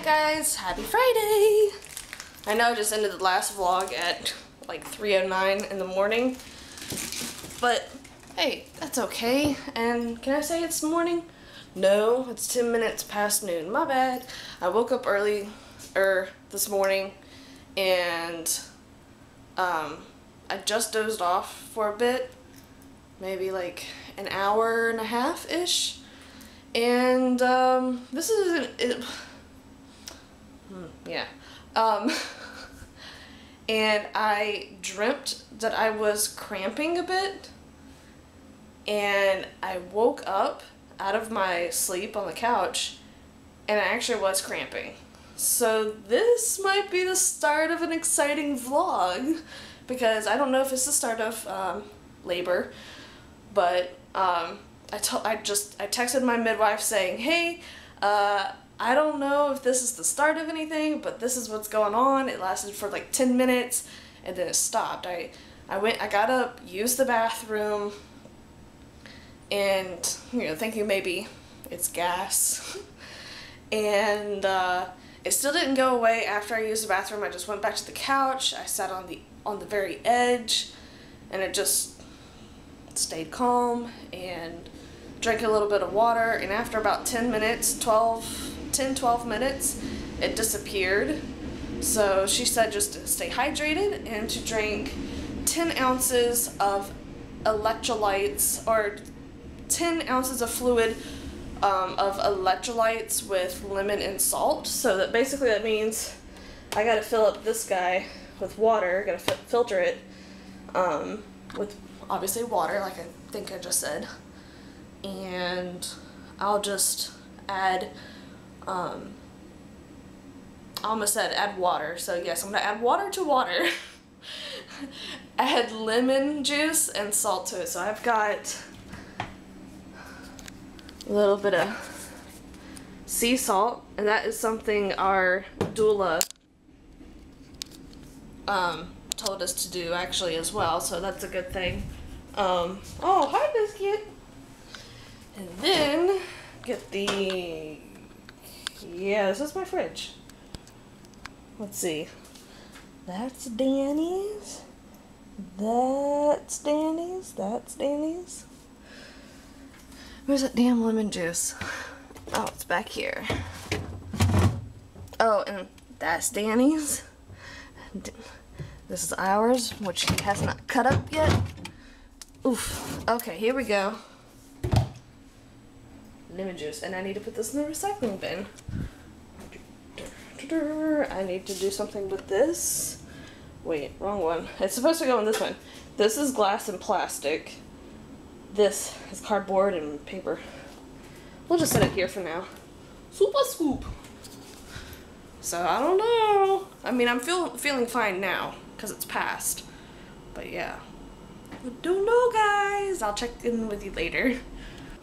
guys, happy Friday! I know I just ended the last vlog at like 3:09 in the morning, but hey, that's okay. And can I say it's morning? No, it's 10 minutes past noon. My bad. I woke up early this morning and I just dozed off for a bit, maybe like an hour and a half-ish. And this isn't it. Yeah. And I dreamt that I was cramping a bit, and I woke up out of my sleep on the couch, and I actually was cramping. So this might be the start of an exciting vlog, because I don't know if it's the start of labor, but I texted my midwife saying, hey, I don't know if this is the start of anything, but this is what's going on. It lasted for like 10 minutes and then it stopped. I got up, used the bathroom, and thinking maybe it's gas. And it still didn't go away after I used the bathroom. I just went back to the couch. I sat on the very edge, and it just stayed calm, and drank a little bit of water, and after about 10 minutes, 12 minutes, it disappeared. So she said just to stay hydrated and to drink 10 ounces of electrolytes, or 10 ounces of fluid of electrolytes with lemon and salt. So that basically that means I gotta fill up this guy with water, gotta filter it with obviously water, like I think I just said. And I'll just add, I almost said add water, so yes, I'm gonna add water to water. Add lemon juice and salt to it. So I've got a little bit of sea salt, and that is something our doula told us to do actually as well, so that's a good thing. Oh, hi Biscuit! And then get the, yeah, this is my fridge. Let's see. That's Danny's. That's Danny's. That's Danny's. Where's that damn lemon juice? Oh, it's back here. Oh, and that's Danny's. This is ours, which he has not cut up yet. Oof. Okay, here we go. Lemon juice, and I need to put this in the recycling bin. I need to do something with this. Wait, wrong one. It's supposed to go in this one. This is glass and plastic. This is cardboard and paper. We'll just set it here for now. Super scoop. So I don't know. I mean, I'm feeling fine now because it's passed. But yeah, I don't know, guys. I'll check in with you later.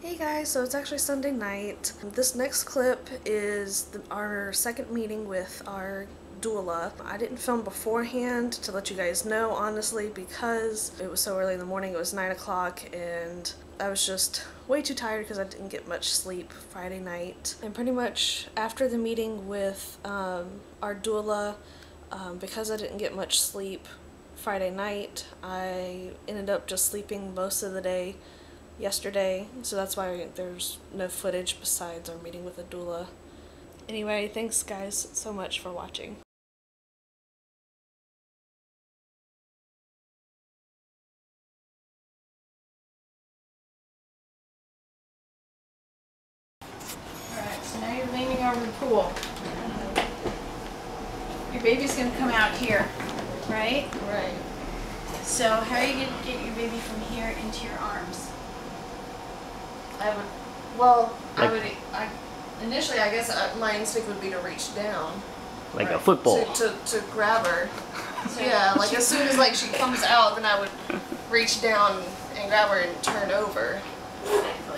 Hey guys, so it's actually Sunday night. This next clip is our second meeting with our doula. I didn't film beforehand to let you guys know, honestly, because it was so early in the morning. It was 9 o'clock and I was just way too tired because I didn't get much sleep Friday night. And pretty much after the meeting with our doula, because I didn't get much sleep Friday night, I ended up just sleeping most of the day yesterday, so that's why there's no footage besides our meeting with a doula. Anyway, thanks guys so much for watching. Alright, so now you're leaning over the pool. Your baby's going to come out here, right? Right. So how are you going to get your baby from here into your arms? Initially I guess my instinct would be to reach down. Like a football. To grab her. So Yeah, like as soon as like she comes out, then I would reach down and grab her and turn over.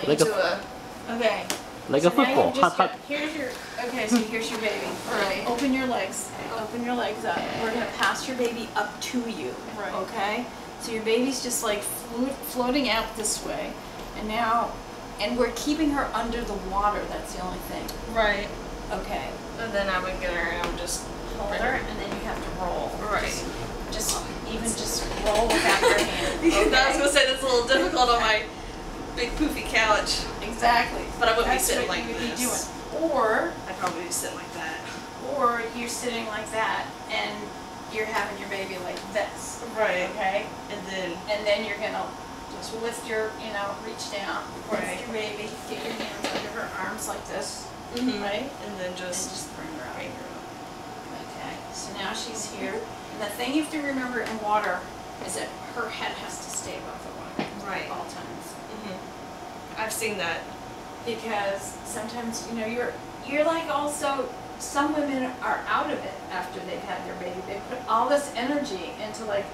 Like Okay. Like so a football. Hot, hot. Here's your, okay, so here's your baby. Right. Open your legs. Open your legs up. We're going to pass your baby up to you. Right. Okay? So your baby's just like floating out this way. And now, and we're keeping her under the water. That's the only thing. Right. Okay. And then I would get her and I would just Hold her, and then you have to roll. Right. Just roll without your hand. I was Okay. gonna say that's a little difficult on my big poofy couch. Exactly. But I wouldn't be That's sitting what like you would be this. doing. Or I'd probably be sitting like that. you're sitting like that, and you're having your baby like this. Right. Okay. And then you're gonna just lift your, reach down, Right. lift your baby, get your hands under her arms like this, then, right? and then And just bring her up. bring her up. Okay, so now she's here. And the thing you have to remember in water is that her head has to stay above the water Right. at all times. I've seen that. Because sometimes, you're like also, some women are out of it after they've had their baby. They put all this energy into like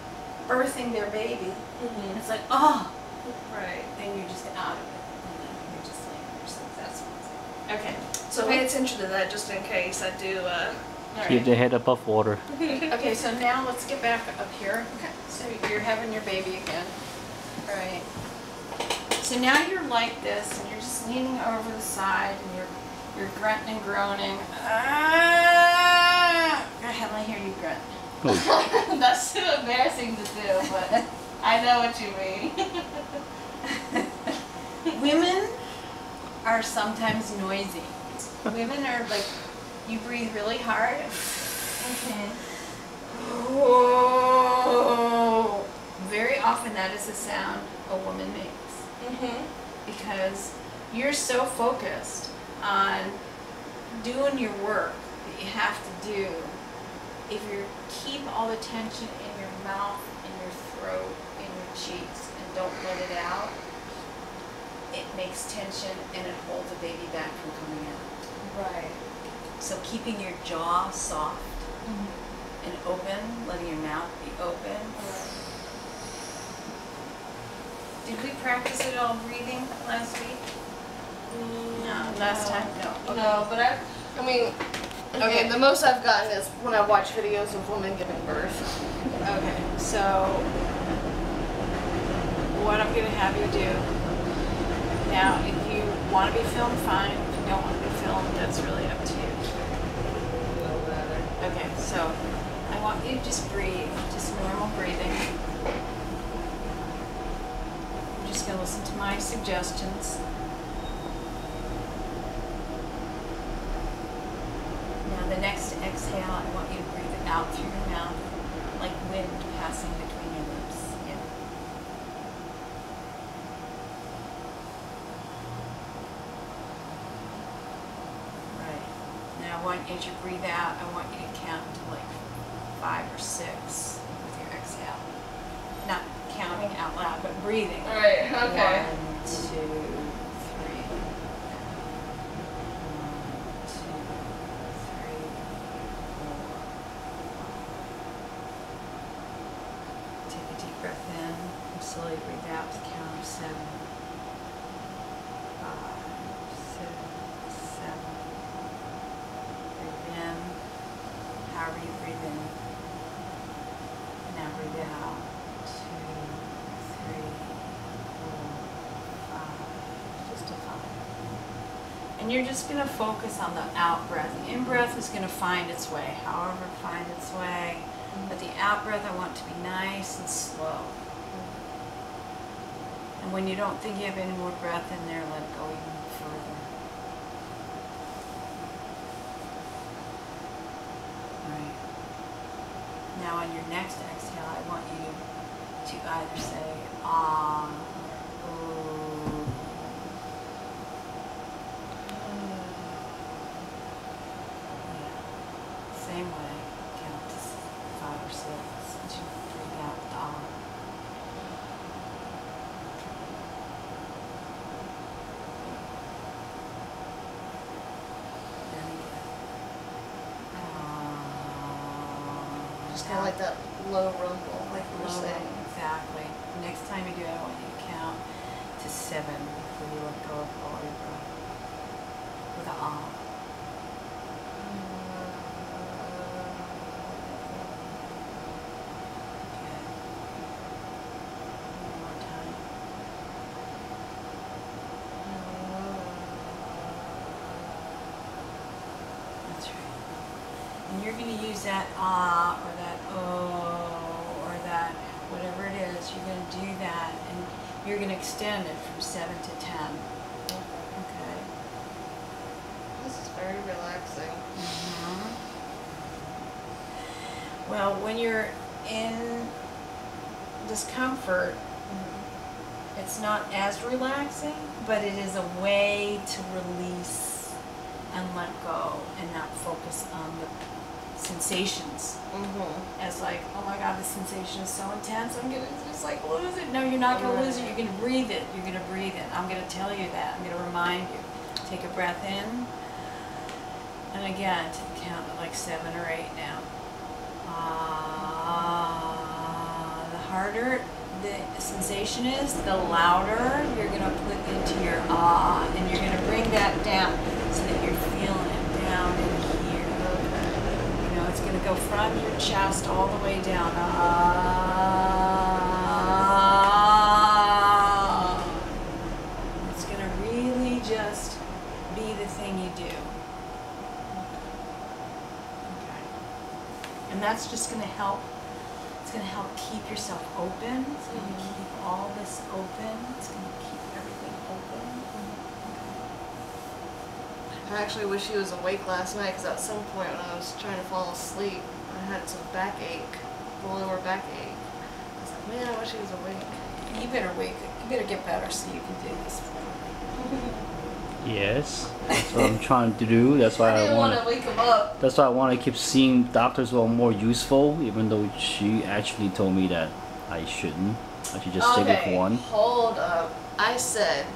birthing their baby. And it's like, oh, Right. then you're just out of it. And then you're just laying there. So that's one thing. Okay. So pay attention to that just in case I do. All Keep right. the head above water. Okay, so now let's get back up here. Okay. So you're having your baby again. All right. So now you're like this, and you're just leaning over the side, and you're grunting and groaning. Ah! Go ahead, let me hear you grunt. Oh. That's too embarrassing to do, but I know what you mean. Women are sometimes noisy. Women are like, you breathe really hard. Oh. Very often that is the sound a woman makes. Because you're so focused on doing your work that you have to do. If you keep all the tension in your mouth, in your throat, in your cheeks, and don't let it out, it makes tension and it holds the baby back from coming out. Right. So keeping your jaw soft and open, letting your mouth be open. Did we practice it all breathing last week? No, last time? No. Okay. No, but I mean, okay, the most I've gotten is when I watch videos of women giving birth. Okay, so what I'm going to have you do, now if you want to be filmed, fine. If you don't want to be filmed, that's really up to you. Okay, so I want you to just breathe, just normal breathing. I'm just going to listen to my suggestions. Now the next exhale, I want you to breathe it out through your mouth, like wind passing between your lips. Yeah. Right. Now I want you to breathe out. I want you to count to like 5 or 6 with your exhale. Not counting out loud, but breathing. Right, okay. 1, 2, 3. 1, 2, 3, 4. Take a deep breath in and slowly breathe out to the count of 7. 5, 6, 7. Breathe in, however you breathe in. And now breathe out. 2, 3, 4, 5. Just a 5. And you're just going to focus on the out breath. The in breath is going to find its way, however it finds its way. But the out breath, I want to be nice and slow. And when you don't think you have any more breath in there, let it go even further. Right. Now on your next exhale, I want you to either say ah or ooh. Yeah. Same way. Count to 5 or 6 as you breathe out the ah. Just kind of like that low rumble, like you were Low, saying. exactly. Next time you do it, I want you to count to 7 before you let go of all your breath. With an ah. Good. One more time. and you're going to use that ah or that oh or that whatever it is, you're going to do that, and you're going to extend it from 7 to 10. Okay. This is very relaxing. Well, when you're in discomfort, it's not as relaxing, but it is a way to release and let go and not focus on the sensations. As like, oh my God, the sensation is so intense, I'm gonna just like lose it. No, you're not gonna lose it, you're gonna breathe it. You're gonna breathe it. I'm gonna tell you that. I'm gonna remind you. Take a breath in, and again, to the count of like 7 or 8 now. The harder the sensation is, the louder you're going to put into your ah, and you're going to bring that down so that you're feeling it down in here. You know, it's going to go from your chest all the way down. Ah. It's going to really just be the thing you do. And that's just going to help. It's going to help keep yourself open. It's going to keep all this open. It's going to keep everything open. I actually wish he was awake last night because at some point when I was trying to fall asleep, I had some backache, lower backache. I was like, man, I wish he was awake. You better wake. You better get better so you can do this. Yes, that's what I'm trying to do. That's why I didn't want to wake him up. That's why I want to keep seeing doctors who are more useful, even though she actually told me that I shouldn't. I should just stick with one. Hold up. I said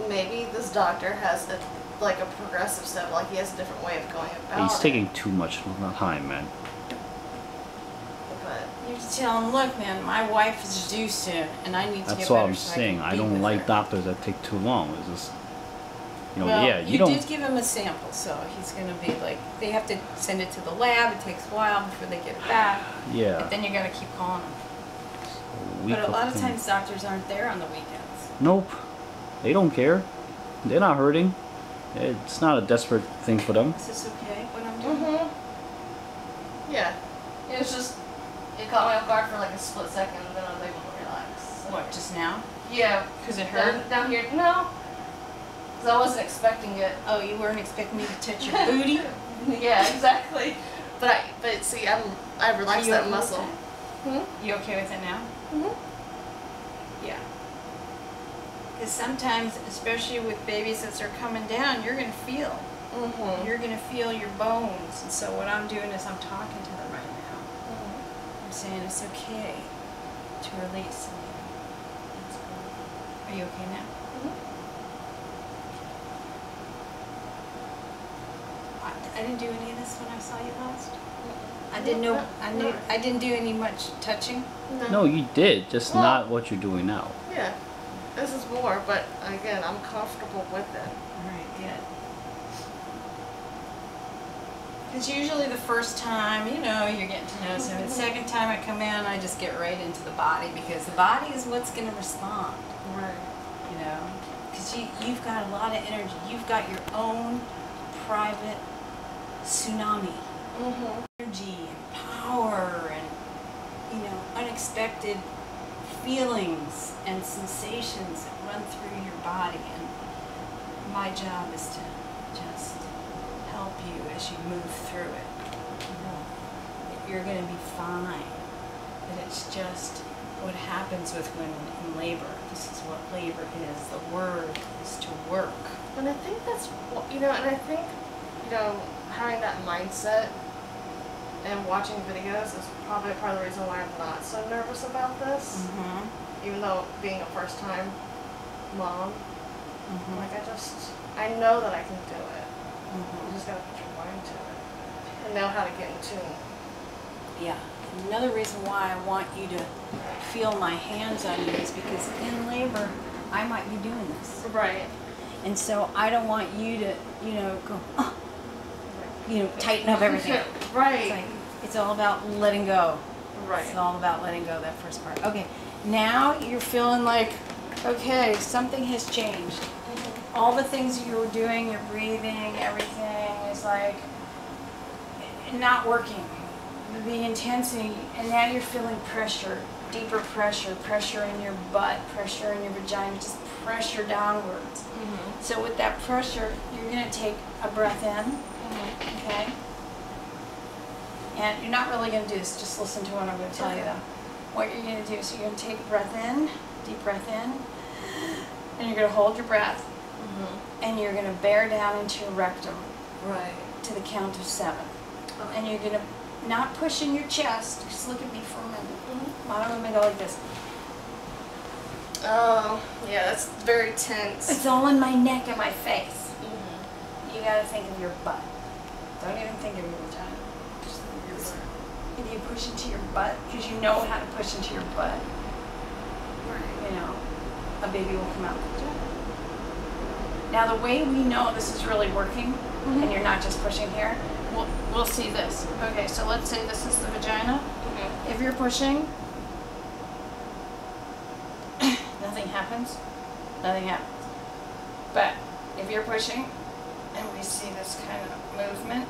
maybe this doctor has a progressive step, like he has a different way of going about He's taking too much time, man. But You have to tell him, look, man, my wife is due soon, and I need to That's get what better. I'm so saying. I don't like doctors that take too long. It's just, you know, Well, yeah, you don't. did give him a sample, so he's going to be like, they have to send it to the lab. It takes a while before they get it back. Yeah. But then you got to keep calling them. Week But a lot of thing. times doctors aren't there on the weekends. Nope. They don't care. They're not hurting. It's not a desperate thing for them. Is this okay, what I'm doing? yeah, it was just it caught me off guard for like a split second, and then I was able to relax. So. What, just now? Yeah, Because it hurt? down here. No, because I wasn't expecting it. Oh, you weren't expecting me to touch your booty? Yeah, exactly. But see, I relaxed that muscle. You okay with it now? Yeah. Because sometimes, especially with babies as they're coming down, you're going to feel. You're going to feel your bones. And so what I'm doing is I'm talking to them right now. I'm saying it's okay to release. Are you okay now? I didn't do any of this when I saw you last. I didn't know. I didn't do any much touching. No, you did, just not what you're doing now. Yeah, this is more, but again, I'm comfortable with it. All right, good. Because usually the first time, you know, you're getting to know someone. The second time I come in, I just get right into the body because the body is what's going to respond. Right. You know, because you've got a lot of energy. You've got your own private tsunami. Energy and power and, you know, unexpected feelings and sensations that run through your body. And my job is to just help you as you move through it. That you're going to be fine. That it's just what happens with women in labor. This is what labor is. The word is to work. And I think that's, you know, and I think, you know, having that mindset and watching videos is probably part of the reason why I'm not so nervous about this. Even though being a first-time mom, like I know that I can do it. You just gotta put your mind to it and know how to get in tune. Yeah. Another reason why I want you to feel my hands on you is because in labor, I might be doing this. Right. And so I don't want you to, you know, go, oh, you know, tighten up everything. Right. It's all about letting go. Right. It's all about letting go, that first part. Okay, now you're feeling like, okay, something has changed. All the things you were doing, your breathing, everything is like, not working. The intensity, and now you're feeling pressure, deeper pressure, pressure in your butt, pressure in your vagina, just pressure downwards. So with that pressure, you're going to take a breath in, okay? And you're not really going to do this, just listen to what I'm going to tell you though. What you're going to do is you're going to take a breath in, deep breath in, and you're going to hold your breath, and you're going to bear down into your rectum to the count of 7. And you're going to not push in your chest, just look at me for a minute. I'm going to go like this. Oh, yeah, that's very tense. It's all in my neck and my face. You got to think of your butt. Don't even think of your vagina. Just think of your butt. If you push into your butt, because you know how to push into your butt, you know, a baby will come out of the vagina. Now the way we know this is really working, and you're not just pushing here, we'll see this. Okay, so let's say this is the vagina. If you're pushing, nothing happens. Nothing happens. But if you're pushing, and we see this kind of movement,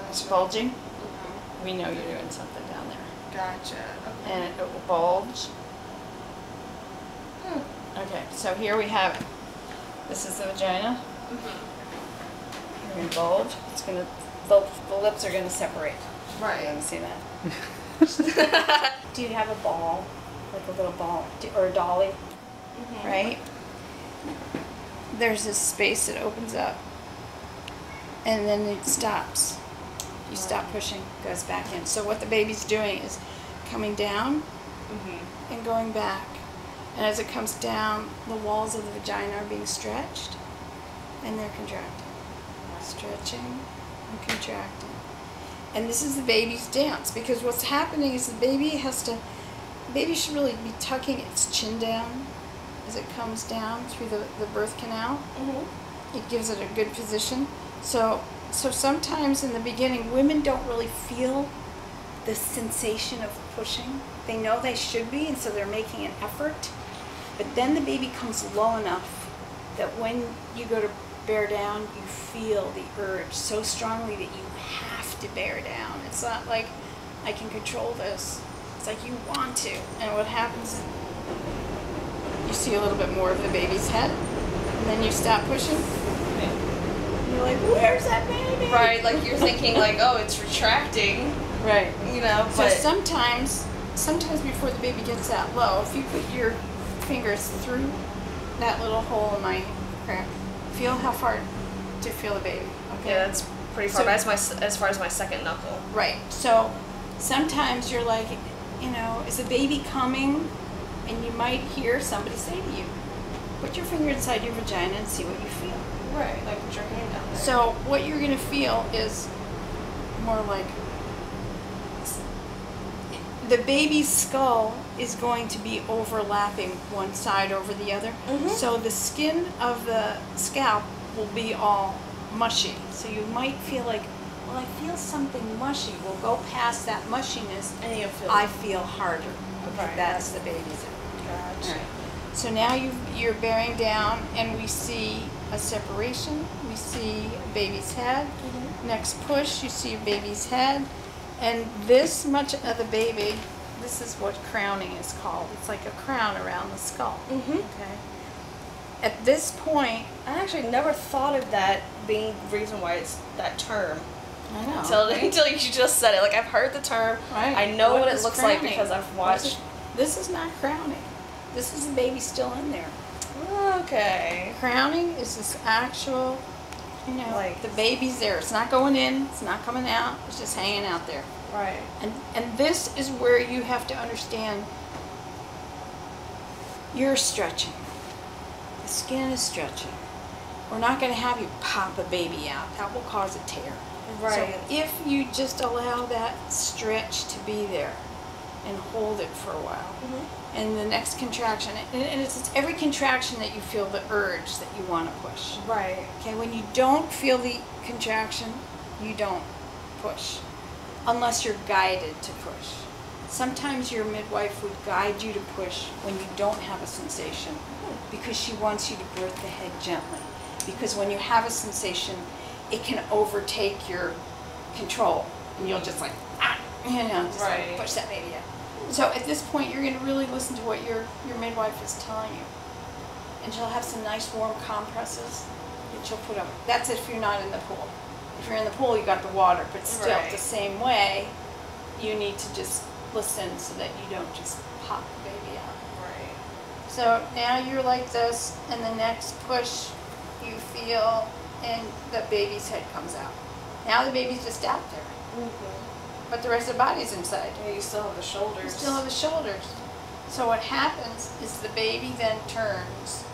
it's bulging, we know you're doing something down there. Gotcha. And it will bulge. Okay, so here we have it. This is the vagina. You're going to bulge. It's going to, the lips are going to separate. Right. You want to see that? Do you have a ball, like a little ball, or a dolly? Right? There's this space that opens up, and then it stops. You stop pushing, goes back in. So what the baby's doing is coming down and going back. And as it comes down, the walls of the vagina are being stretched, and they're contracting. Stretching and contracting. And this is the baby's dance, because what's happening is the baby should really be tucking its chin down as it comes down through the birth canal. It gives it a good position. So sometimes in the beginning, women don't really feel the sensation of pushing. They know they should be, and so they're making an effort. But then the baby comes low enough that when you go to bear down, you feel the urge so strongly that you have to bear down. It's not like, I can control this. It's like you want to. And what happens, you see a little bit more of the baby's head, and then you stop pushing. You're like, where's that baby? Right, like you're thinking like, oh, it's retracting. Right. You know, So but sometimes before the baby gets that low, if you put your fingers through that little hole in my crack, feel how far to feel the baby. Okay. yeah, that's pretty far. So- That's as far as my second knuckle. Right. So sometimes you're like, you know, is the baby coming? And you might hear somebody say to you, put your finger inside your vagina and see what you feel. Right, like put your hand down there. So what you're going to feel is more like the baby's skull is going to be overlapping one side over the other. So the skin of the scalp will be all mushy. So you might feel like, well, I feel something mushy. We'll go past that mushiness, And you'll feel I feel harder. Okay, Right. that's the baby's. Gotcha. All right. So now you're bearing down, and we see a separation. We see a baby's head. Next push, you see a baby's head. And this much of the baby, this is what crowning is called. It's like a crown around the skull. Okay. At this point, I actually never thought of that being the reason why it's that term. I know. Until you just said it. Like, I've heard the term. Right. I know what it is looks like crowning? because I've watched. This is not crowning. This is the baby still in there. Okay. Crowning is this actual, you know, Like- the baby's there. It's not going in. It's not coming out. It's just hanging out there. Right. And this is where you have to understand you're stretching. The skin is stretching. We're not going to have you pop a baby out. That will cause a tear. Right. So if you just allow that stretch to be there and hold it for a while, and the next contraction, and it's every contraction that you feel the urge that you want to push. Right. Okay, when you don't feel the contraction, you don't push, unless you're guided to push. Sometimes your midwife would guide you to push when you don't have a sensation, because she wants you to birth the head gently. Because when you have a sensation, it can overtake your control, and you'll just like, just Right. push that baby out. So at this point, you're going to really listen to what your midwife is telling you. And she'll have some nice warm compresses that she'll put up. That's if you're not in the pool. If you're in the pool, you got the water, but still Right. the same way, you need to just listen so that you don't just pop the baby out. Right. So now you're like this, and the next push you feel, and the baby's head comes out. Now the baby's just out there, but the rest of the body's inside. Yeah, you still have the shoulders. You still have the shoulders. So what happens is the baby then turns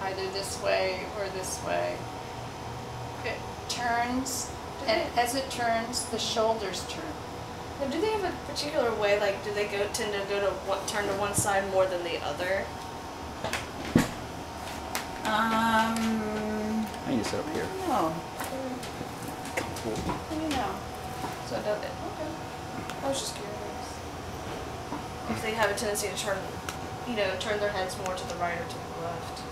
either this way or this way. It turns, and as it turns, the shoulders turn. Now, do they have a particular way? Like, do they tend to turn to one side more than the other? I need to sit up here. No. No. So it does it. Okay. I was just curious. If they have a tendency to turn their heads more to the right or to the left.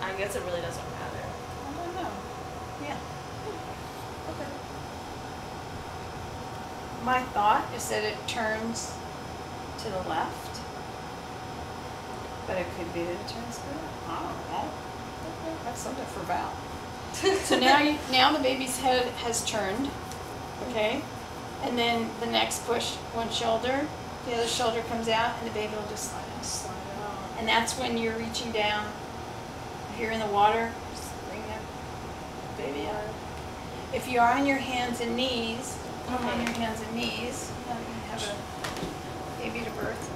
I guess it really doesn't matter. I don't know. Yeah. Okay. My thought is that it turns to the left, but it could be that it turns to the right. I don't know. That's something for Val. So now the baby's head has turned, okay? And then the next push, one shoulder, the other shoulder comes out, and the baby will just slide it on. And that's when you're reaching down. If you're in the water, just bring that baby out. If you're on your hands and knees, you have a baby to birth.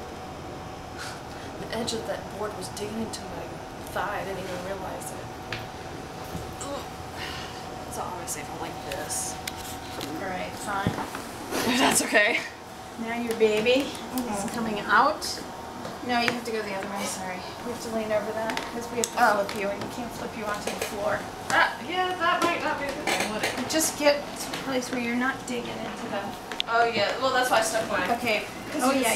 The edge of that board was digging into my thigh. I didn't even realize it. So obviously if I like this. All right, fine. That's okay. Now your baby is coming out. No, you have to go the other way, sorry. We have to lean over that because we have to flip you, and you can't flip you onto the floor. Yeah, that might not be a good thing, would it? Just get to a place where you're not digging into the... Oh yeah, well that's why I stuck my... Okay. Oh yeah.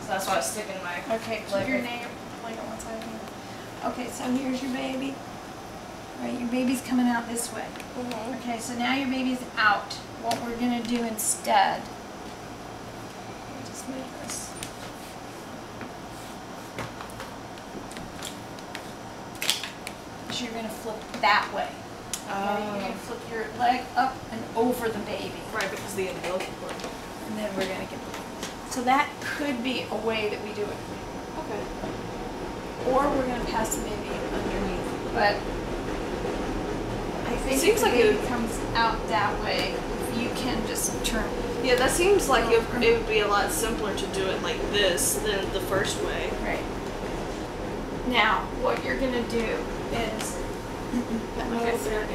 So that's why I was sticking my... Okay, keep your name like on one side here. Okay, so here's your baby. All right, your baby's coming out this way. Okay, so now your baby's out. What we're gonna do instead... Just move this. So you're going to flip that way. Okay? You're going to flip your leg up and over the baby. Right, because the umbilical cord. And then we're going to get the... So that could be a way that we do it. Okay. Or we're going to pass the baby underneath. But I think Seems if the like baby it comes out that way, you can just turn. Yeah, that seems like it would be a lot simpler to do it like this than the first way. Right. Now, what you're going to do is, like I said,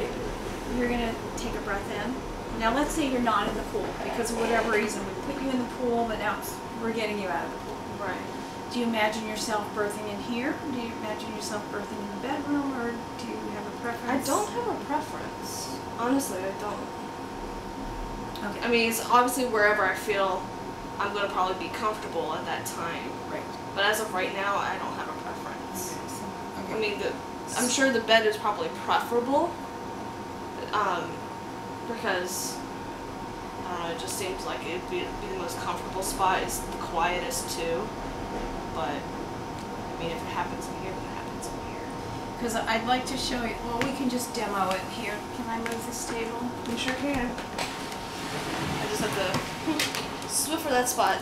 you're going to take a breath in. Now, let's say you're not in the pool because of whatever reason. We put you in the pool, but now we're getting you out of the pool. Right. Do you imagine yourself birthing in here? Do you imagine yourself birthing in the bedroom, or do you have a preference? I don't have a preference. Honestly, I don't. Okay. I mean, it's obviously wherever I feel I'm going to probably be comfortable at that time. Right. But as of right now, I don't have a preference. Okay. I mean, I'm sure the bed is probably preferable. Because, I don't know, it just seems like it'd be the most comfortable spot. It's the quietest too. But, I mean, if it happens in here, then it happens in here. Because I'd like to show you, well, we can just demo it here. Can I move this table? You sure can. I just have to swim for that spot.